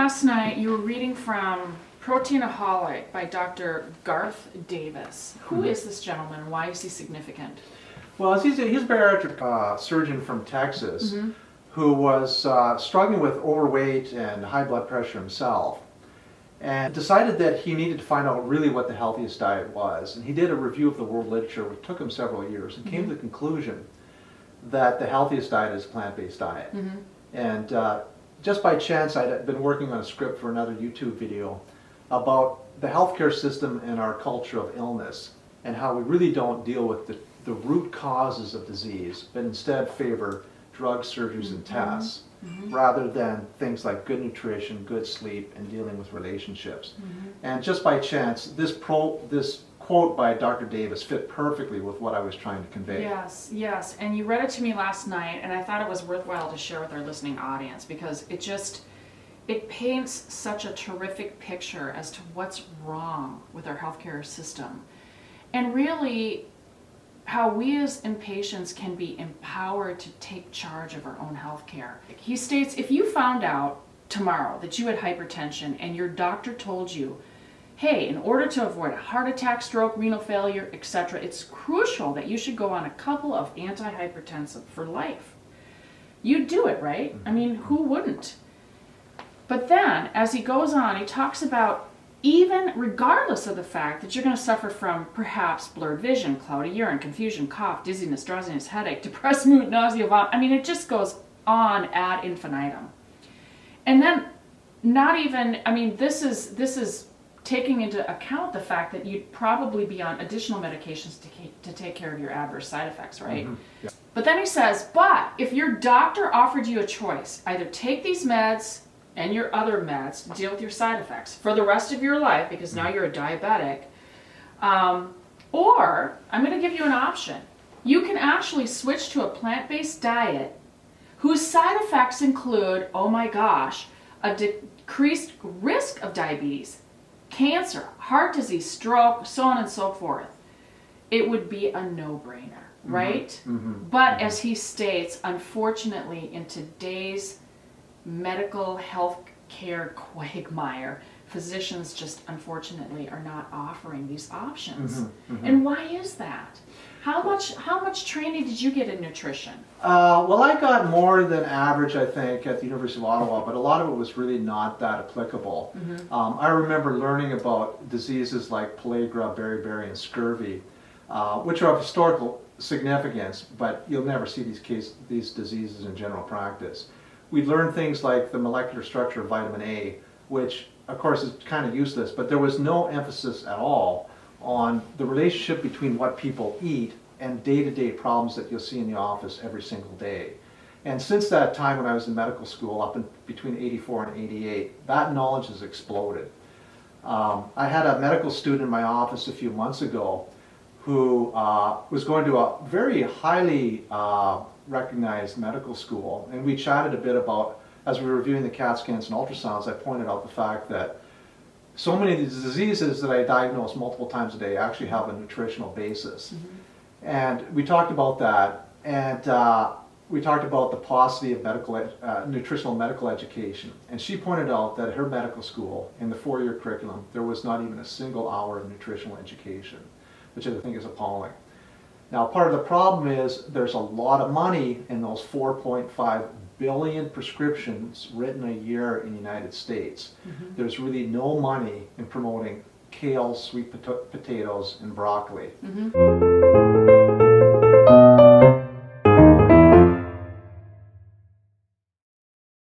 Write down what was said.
last night you were reading from PROTEINAHOLIC by Dr. Garth Davis. Who is this gentleman and why is he significant? Well, he's a bariatric surgeon from Texas who was struggling with overweight and high blood pressure himself, and decided that he needed to find out really what the healthiest diet was. And he did a review of the world literature, which took him several years, and came to the conclusion that the healthiest diet is a plant-based diet. And just by chance, I'd been working on a script for another YouTube video about the healthcare system and our culture of illness, and how we really don't deal with the root causes of disease, but instead favor drugs, surgeries, and tests, rather than things like good nutrition, good sleep, and dealing with relationships. And just by chance, this quote by Dr. Davis fit perfectly with what I was trying to convey. Yes, yes. And you read it to me last night, and I thought it was worthwhile to share with our listening audience because it paints such a terrific picture as to what's wrong with our healthcare system. And really, how we as patients can be empowered to take charge of our own health care. He states, if you found out tomorrow that you had hypertension and your doctor told you, hey, in order to avoid a heart attack, stroke, renal failure, etc., it's crucial that you should go on a couple of antihypertensive for life. You'd do it, right? I mean, who wouldn't? But then, as he goes on, he talks about even regardless of the fact that you're going to suffer from perhaps blurred vision, cloudy urine, confusion, cough, dizziness, drowsiness, headache, depressed mood, nausea, vomit. I mean, it just goes on ad infinitum. And then not even, I mean, this is taking into account the fact that you'd probably be on additional medications to take care of your adverse side effects, right? Yeah. But then he says, but if your doctor offered you a choice, either take these meds and your other meds to deal with your side effects for the rest of your life, because now you're a diabetic, or I'm going to give you an option. You can actually switch to a plant-based diet whose side effects include, oh my gosh, a decreased risk of diabetes, cancer, heart disease, stroke, so on and so forth. It would be a no-brainer, right? But as he states, unfortunately, in today's medical health care quagmire, physicians just unfortunately are not offering these options. And why is that? How much training did you get in nutrition? Well, I got more than average, I think, at the University of Ottawa, but a lot of it was really not that applicable. I remember learning about diseases like pellagra, beriberi, and scurvy, which are of historical significance, but you'll never see these diseases in general practice. We learned things like the molecular structure of vitamin A, which of course is kind of useless, but there was no emphasis at all on the relationship between what people eat and day-to-day problems that you'll see in the office every single day. And since that time when I was in medical school, up in between 84 and 88, that knowledge has exploded. I had a medical student in my office a few months ago who was going to a very highly recognized medical school, and we chatted a bit about, as we were reviewing the CAT scans and ultrasounds, I pointed out the fact that so many of the diseases that I diagnose multiple times a day actually have a nutritional basis. And we talked about that, and we talked about the paucity of nutritional medical education. And she pointed out that at her medical school, in the 4-year curriculum, there was not even a single hour of nutritional education, which I think is appalling. Now, part of the problem is there's a lot of money in those 4.5 billion prescriptions written a year in the United States. There's really no money in promoting kale, sweet potatoes, and broccoli.